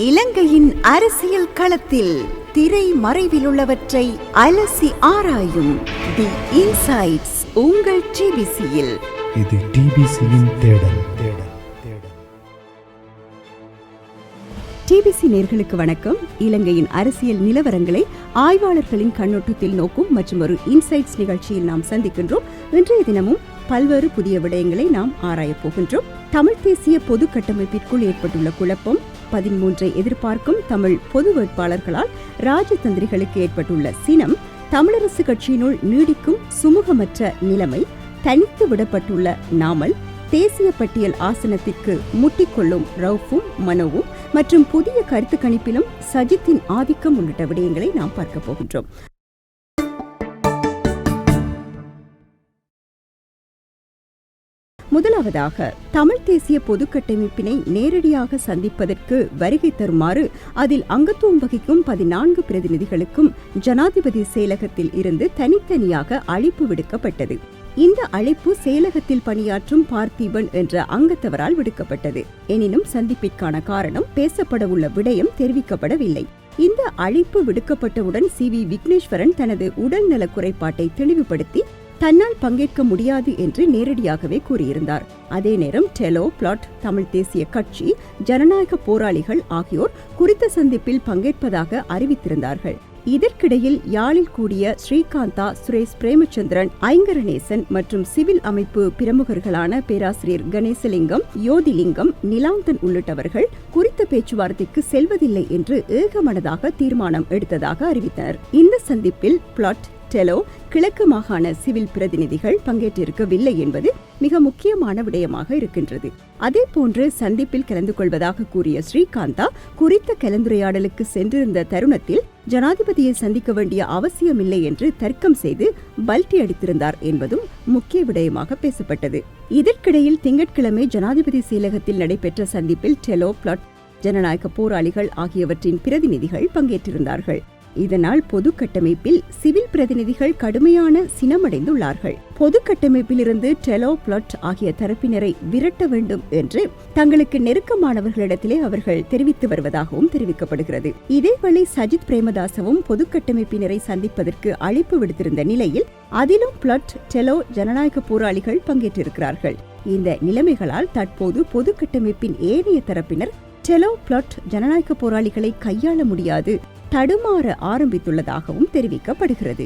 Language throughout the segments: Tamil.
இலங்கையின் அரசியல் களத்தில் திரை மறைவில் உள்ளவற்றை அலசி ஆராயும் தி இன்சைட்ஸ் உங்கள் டிபிசியில். இது டிபிசியின் தேடல். டிபிசி நேயர்களுக்கு வணக்கம். இலங்கையின் அரசியல் நிலவரங்களை ஆய்வாளர்களின் கண்ணோட்டத்தில் நோக்கும் மற்றும் ஒரு இன்சைட்ஸ் நிகழ்ச்சியில் நாம் சந்திக்கின்றோம். இன்றைய தினமும் பல்வேறு புதிய விடயங்களை நாம் ஆராயப் போகின்றோம். தமிழ் தேசிய பொது கட்டமைப்பிற்குள் ஏற்பட்டுள்ள குழப்பம், 13 எதிர்பார்க்கும் தமிழ் பொது வேட்பாளர்களால் ராஜதந்திரிகளுக்கு ஏற்பட்டுள்ள சினம், தமிழரசு கட்சியினுள் நீடிக்கும் சுமூகமற்ற நிலைமை, தனித்து விடப்பட்டுள்ள நாமல், தேசிய பட்டியல் ஆசனத்திற்கு முட்டிக்கொள்ளும் ரவுஃபும் மனோவும் மற்றும் புதிய கருத்து கணிப்பிலும் சஜித்தின் ஆதிக்கம் உள்ளிட்ட விடயங்களை நாம் பார்க்க போகின்றோம். முதலாவதாக, தமிழ் தேசிய பொது கட்டமைப்பினை நேரடியாக சந்திப்பதற்கு வருகை தருமாறு அதில் அங்கத்துவம் வகிக்கும் 14 பிரதிநிதிகளுக்கும் ஜனாதிபதி செயலகத்தில் இருந்து தனித்தனியாக அழைப்பு விடுக்கப்பட்டது. இந்த அழைப்பு செயலகத்தில் பணியாற்றும் பார்த்திபன் என்ற அங்கத்தவரால் விடுக்கப்பட்டது. எனினும் சந்திப்பிற்கான காரணம், பேசப்படவுள்ள விடயம் தெரிவிக்கப்படவில்லை. இந்த அழைப்பு விடுக்கப்பட்டவுடன் சி.வி. விக்னேஸ்வரன் தனது உடல்நல குறைபாட்டை தெளிவுபடுத்தி தன்னால் பங்கேற்க முடியாது என்று நேரடியாகவே கூறியிருந்தார். அதே நேரம் டெலோ, பிளாட், தமிழ் தேசிய கட்சி, ஜனநாயக போராளிகள் ஆகியோர் குறித்த சந்திப்பில் பங்கேற்பதாக அறிவித்திருந்தார்கள். இதற்கிடையில் யாழில் கூடிய ஸ்ரீகாந்தா, சுரேஷ் பிரேமச்சந்திரன், ஐங்கரநேசன் மற்றும் சிவில் அமைப்பு பிரமுகர்களான பேராசிரியர் கணேசலிங்கம், யோதிலிங்கம், நிலாந்தன் உள்ளிட்டவர்கள் குறித்த பேச்சுவார்த்தைக்கு செல்வதில்லை என்று ஏகமனதாக தீர்மானம் எடுத்ததாக அறிவித்தனர். இந்த சந்திப்பில் பிளாட், டெலோ, கிழக்கு மாகாண சிவில் பிரதிநிதிகள் பங்கேற்றிருக்கவில்லை என்பது மிக முக்கியமான விடயமாக இருக்கின்றது. அதே போன்று சந்திப்பில் கலந்து கொள்வதாக கூறிய ஸ்ரீகாந்தா குறித்த கலந்துரையாடலுக்கு சென்றிருந்த தருணத்தில் ஜனாதிபதியை சந்திக்க வேண்டிய அவசியமில்லை என்று தர்க்கம் செய்து பல்டி அடித்திருந்தார் என்பதும் முக்கிய விடயமாக பேசப்பட்டது. இதற்கிடையில் திங்கட்கிழமை ஜனாதிபதி செயலகத்தில் நடைபெற்ற சந்திப்பில் டெலோ, பிளாட், ஜனநாயக போராளிகள் ஆகியவற்றின் பிரதிநிதிகள் பங்கேற்றிருந்தார்கள். இதனால் பொது கட்டமைப்பில் சிவில் பிரதிநிதிகள் கடுமையான சினமடைந்துள்ளார்கள். பொது கட்டமைப்பிலிருந்து டெலோ, பிளாட் ஆகிய தரப்பினரை விரட்ட வேண்டும் என்று தங்களுக்கு நெருக்கமானவர்களிடத்திலே அவர்கள் தெரிவித்து வருவதாகவும் தெரிவிக்கப்படுகிறது. இதேவேளை சஜித் பிரேமதாசவும் பொது கட்டமைப்பினரை சந்திப்பதற்கு அழைப்பு விடுத்திருந்த நிலையில் அதிலும் பிளாட், டெலோ, ஜனநாயக போராளிகள் பங்கேற்றிருக்கிறார்கள். இந்த நிலைமைகளால் தற்போது பொது கட்டமைப்பின் ஏனைய தரப்பினர் டெலோ, பிளாட், ஜனநாயக போராளிகளை கையாள முடியாது, தடுமாற ஆரம்பித்துள்ளதாகவும் தெரிவிக்கப்படுகிறது.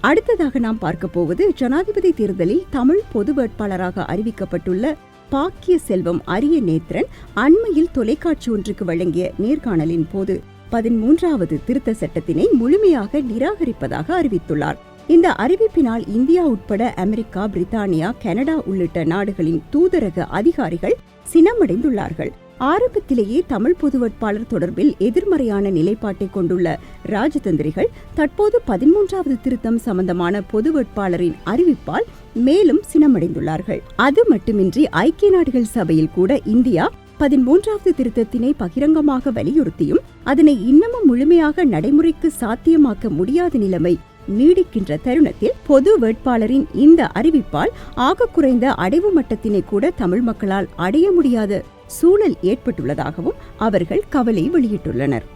அடுத்ததாக நாம் பார்க்க போவது, ஜனாதிபதி தேர்தலில் தமிழ் பொது வேட்பாளராக அறிவிக்கப்பட்டுள்ள பாக்கிய செல்வம் அரியநேத்திரன் அண்மையில் தொலைக்காட்சி ஒன்றுக்கு வழங்கிய நேர்காணலின் போது 13வது திருத்த சட்டத்தினை முழுமையாக நிராகரிப்பதாக அறிவித்துள்ளார். இந்த அறிவிப்பினால் இந்தியா உட்பட அமெரிக்கா, பிரித்தானியா, கனடா உள்ளிட்ட நாடுகளின் தூதரக அதிகாரிகள் சினமடைந்துள்ளார்கள். ஆரம்பத்திலேயே தமிழ் பொது வேட்பாளர் தொடர்பில் எதிர்மறையான நிலைப்பாட்டை கொண்டுள்ள ராஜதந்திரிகள் தற்போது 13வது திருத்தம் சம்பந்தமான பொது வேட்பாளரின் அறிவிப்பால் மேலும் சினமடைந்துள்ளார்கள். அது மட்டுமின்றி ஐக்கிய நாடுகள் சபையில் கூட இந்தியா 13வது திருத்தத்தினை பகிரங்கமாக வலியுறுத்தியும் அதனை இன்னமும் முழுமையாக நடைமுறைக்கு சாத்தியமாக்க முடியாத நிலைமை நீடிக்கின்ற தருணத்தில் பொது வேட்பாளரின் இந்த அறிவிப்பால் ஆக குறைந்த அடைவு மட்டத்தினை கூட தமிழ் மக்களால் அடைய முடியாத சூழல் ஏற்பட்டுள்ளதாகவும் அவர்கள் கவலை வெளியிட்டுள்ளனர்.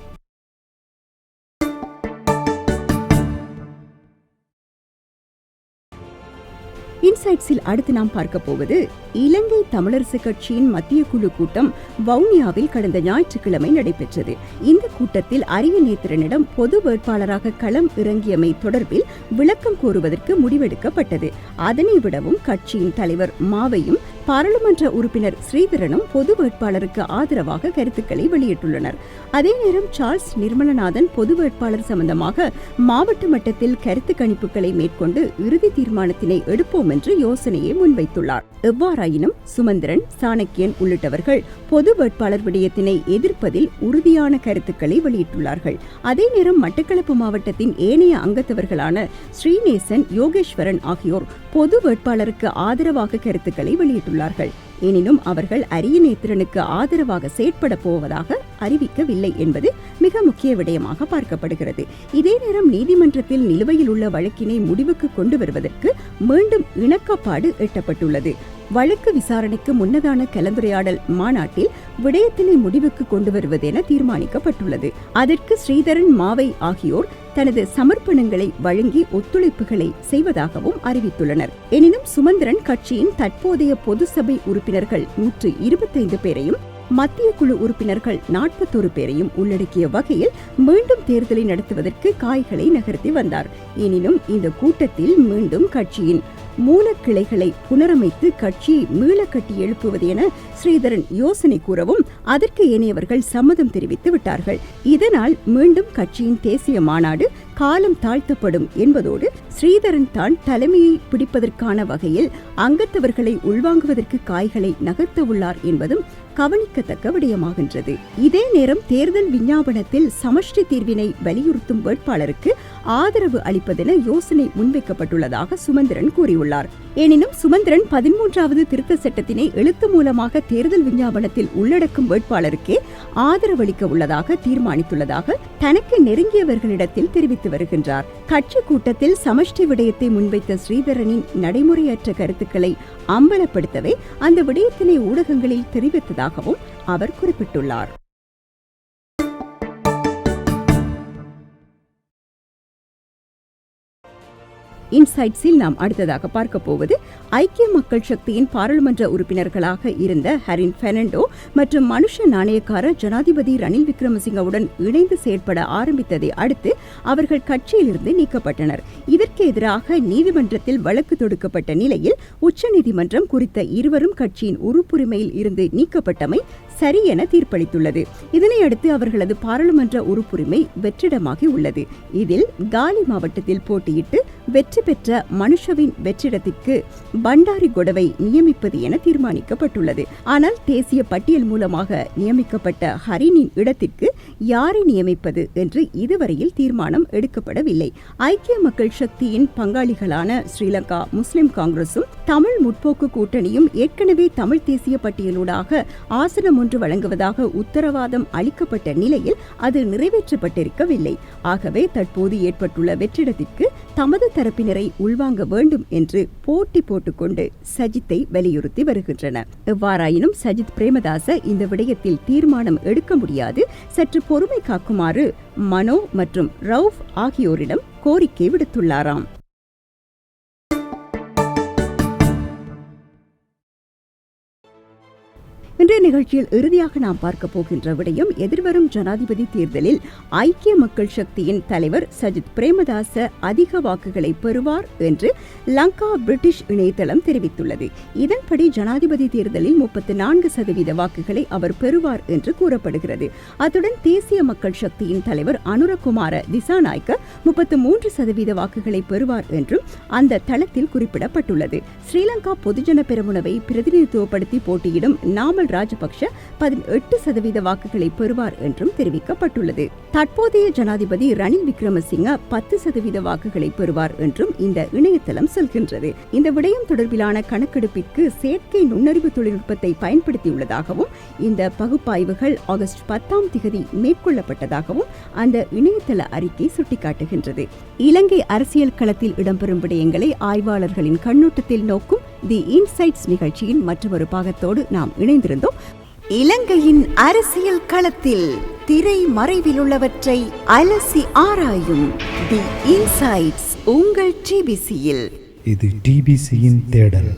இன்சைட்ஸில் அடுத்து நாம் பார்க்க போவது, இலங்கை தமிழரசு கட்சியின் மத்திய குழு கூட்டம் வவுனியாவில் கடந்த ஞாயிற்றுக்கிழமை நடைபெற்றது. இந்த கூட்டத்தில் அரியநேத்திரனிடம் பொது வேட்பாளராக களம் இறங்கியமை தொடர்பில் விளக்கம் கோருவதற்கு முடிவெடுக்கப்பட்டது. அதனை விடவும் கட்சியின் தலைவர் மாவையும் பாராளுமன்ற உறுப்பினர் ஸ்ரீதரனும் பொது வேட்பாளருக்கு ஆதரவாக கருத்துக்களை வெளியிட்டுள்ளனர். அதே நேரம் சார்ல்ஸ் நிர்மலநாதன் பொது வேட்பாளர் சம்பந்தமாக மாவட்ட மட்டத்தில் கருத்து கணிப்புகளை மேற்கொண்டு இறுதி தீர்மானத்தினை எடுப்போம் என்று யோசனையை முன்வைத்துள்ளார். எவ்வாறாயினும் சுமந்திரன், சாணக்கியன் உள்ளிட்டவர்கள் பொது வேட்பாளர் விடயத்தினை எதிர்ப்பதில் உறுதியான கருத்துக்களை வெளியிட்டுள்ளார்கள். அதே நேரம் மட்டக்களப்பு மாவட்டத்தின் ஏனைய அங்கத்தவர்களான ஸ்ரீநேசன், யோகேஸ்வரன் ஆகியோர் பொது வேட்பாளருக்கு ஆதரவாக கருத்துக்களை வெளியிட்டுள்ளார்கள். எனினும் அவர்கள் அரியநேத்திரனுக்கு ஆதரவாக செயற்பட போவதாக அறிவிக்கவில்லை என்பது மிக முக்கிய விடயமாக பார்க்கப்படுகிறது. இதே நேரம் நீதிமன்றத்தில் நிலுவையில் உள்ள வழக்கினை முடிவுக்கு கொண்டு வருவதற்கு மீண்டும் இணக்கப்பாடு எட்டப்பட்டுள்ளது. வழக்கு விசாரணைக்கு முன்னதான கலந்துரையாடல் மாநாட்டில் விடயத்தினை முடிவுக்கு கொண்டு வருவதென தீர்மானிக்கப்பட்டுள்ளது. அதற்கு ஸ்ரீதரன், மாவை ஆகியோர் தனது சமர்ப்பணங்களை வழங்கி ஒத்துழைப்புகளை செய்வதாகவும் அறிவித்துள்ளனர். எனினும் சுமந்திரன் கட்சியின் தற்போதைய பொது சபை உறுப்பினர்கள் 125 பேரையும் மத்திய குழு உறுப்பினர்கள் 41 பேரையும் உள்ளடக்கிய வகையில் மீண்டும் தேர்தலை நடத்துவதற்கு காய்களை நகர்த்தி வந்தார். எனினும் இந்த கூட்டத்தில் மீண்டும் கட்சியின் மூலக்கிளைகளை புனரமைத்து கட்சியை மீள கட்டி எழுப்புவது என ஸ்ரீதரன் யோசனை கூறவும் அதற்கு ஏனையவர்கள் சம்மதம் தெரிவித்து விட்டார்கள். இதனால் மீண்டும் கட்சியின் தேசிய மாநாடு காலம் தாழ்த்தப்படும் என்பதோடு ஸ்ரீதரன் தான் தலைமையை பிடிப்பதற்கான வகையில் அங்கத்தவர்களை உள்வாங்குவதற்கு காய்களை நகர்த்த உள்ளார் என்பதும் கவனிக்கத்தக்க விடயமாகின்றது. இதே நேரம் தேர்தல் விஞ்ஞாபனத்தில் சமஷ்டி தீர்வினை வலியுறுத்தும் வேட்பாளருக்கு ஆதரவு அளிப்பதென யோசனை முன்வைக்கப்பட்டுள்ளதாக சுமந்திரன் கூறியுள்ளார். எனினும் சுமந்திரன் 13வது திருத்த சட்டத்தினை எழுத்து மூலமாக தேர்தல் விஞ்ஞாபனத்தில் உள்ளடக்கும் வேட்பாளருக்கே ஆதரவளிக்க உள்ளதாக தீர்மானித்துள்ளதாக தனக்கு நெருங்கியவர்களிடத்தில் தெரிவித்து வருகின்றார். கட்சி கூட்டத்தில் சமஷ்டி விடயத்தை முன்வைத்த ஸ்ரீதரனின் நடைமுறையற்ற கருத்துக்களை அம்பலப்படுத்தவே அந்த விடயத்தினை ஊடகங்களில் தெரிவித்ததாகவும் அவர் குறிப்பிட்டுள்ளார். இன்சைட்ஸில் நாம் அடுத்ததாக பார்க்க போவது ஐக்கிய மக்கள் சக்தியின் பாராளுமன்ற உறுப்பினர்களாக இருந்த ஹரின் பெர்னாண்டோ மற்றும் மனுஷ நாணயக்கார ஜனாதிபதி ரணில் விக்ரமசிங்கவுடன் இணைந்து செயற்பட ஆரம்பித்ததை அடுத்து அவர்கள் கட்சியிலிருந்து நீக்கப்பட்டனர். இதற்கு எதிராக நீதிமன்றத்தில் வழக்கு தொடுக்கப்பட்ட நிலையில் உச்சநீதிமன்றம் குறித்த இருவரும் கட்சியின் உறுப்புரிமையில் இருந்து நீக்கப்பட்டமை சரி என தீர்ப்பளித்துள்ளது. இதனையடுத்து அவர்களது பாராளுமன்ற உறுப்புரிமை வெற்றிடமாகி உள்ளது. இதில் காலி மாவட்டத்தில் போட்டியிட்டு வெற்றி பெற்ற மனுஷவின் வெற்றிடத்திற்கு பண்டாரி கொடவை நியமிப்பது என தீர்மானிக்கப்பட்டுள்ளது. ஆனால் தேசிய பட்டியல் மூலமாக நியமிக்கப்பட்ட ஹரினின் இடத்திற்கு யாரை நியமிப்பது என்று இதுவரையில் தீர்மானம் எடுக்கப்படவில்லை. ஐக்கிய மக்கள் சக்தியின் பங்காளிகளான ஸ்ரீலங்கா முஸ்லிம் காங்கிரசும் தமிழ் முற்போக்கு கூட்டணியும் ஏற்கனவே தமிழ் தேசிய பட்டியலூடாக ஆசனம் ஒன்று வழங்குவதாக உத்தரவாதம் அளிக்கப்பட்ட நிலையில் அது நிறைவேற்றப்பட்டிருக்கவில்லை. ஆகவே தற்போது ஏற்பட்டுள்ள வெற்றிடத்திற்கு தமது தரப்பினரை உள்வாங்க வேண்டும் என்று போட்டி போட்டுக்கொண்டு சஜித்தை வலியுறுத்தி வருகின்றனர். எவ்வாறாயினும் சஜித் பிரேமதாச இந்த விடயத்தில் தீர்மானம் எடுக்க முடியாது, சற்று பொறுமை காக்குமாறு மனோ மற்றும் ரவுஃப் ஆகியோரிடம் கோரிக்கை விடுத்துள்ளாராம். இன்றைய நிகழ்ச்சியில் இறுதியாக நாம் பார்க்க போகின்ற விடயம் எதிர்வரும் ஜனாதிபதி தேர்தலில் ஐக்கிய மக்கள் சக்தியின் தலைவர் சஜித் பிரேமதாச அதிக வாக்குகளை பெறுவார் என்று லங்கா பிரிட்டிஷ் இணையதளம் தெரிவித்துள்ளது. இதன்படி ஜனாதிபதி தேர்தலில் 34% வாக்குகளை அவர் பெறுவார் என்று கூறப்படுகிறது. அத்துடன் தேசிய மக்கள் சக்தியின் தலைவர் அனுரகுமார திசாநாயக்க 33% வாக்குகளை பெறுவார் என்றும் அந்த தளத்தில் குறிப்பிடப்பட்டுள்ளது. ஸ்ரீலங்கா பொதுஜன பெரமுனவை பிரதிநிதித்துவப்படுத்தி போட்டியிடும் நாமல் ராஜபக்ஷ 18% வாக்குகளை பெறுவார் என்றும் தெரிவிக்கப்பட்டுள்ளது. தற்போதைய ஜனாதிபதி ரணில் விக்ரமசிங்க 10% வாக்குகளை பெறுவார் என்றும் இந்த இணையதளம் சொல்கின்றது. இந்த விடயம் தொடர்பிலான கணக்கெடுப்பிற்கு செயற்கை நுண்ணறிவு தொழில்நுட்பத்தை பயன்படுத்தியுள்ளதாகவும் இந்த பகுப்பாய்வுகள் ஆகஸ்ட் 10 மேற்கொள்ளப்பட்டதாகவும் அந்த இணையதள அறிக்கை சுட்டிக்காட்டுகின்றது. இலங்கை அரசியல் களத்தில் இடம்பெறும் விடயங்களை ஆய்வாளர்களின் கண்ணோட்டத்தில் நோக்கும் தி இன்சைட்ஸ் நிகழ்ச்சியின் மற்றொரு பாகத்தோடு நாம் இணைந்திருந்தோம். இலங்கையின் அரசியல் களத்தில் திரை மறைவில் உள்ளவற்றை அலசி ஆராயும் தி இன்சைட்ஸ் உங்கள் டிபிசியில். இது டிபிசியின் தேடல்.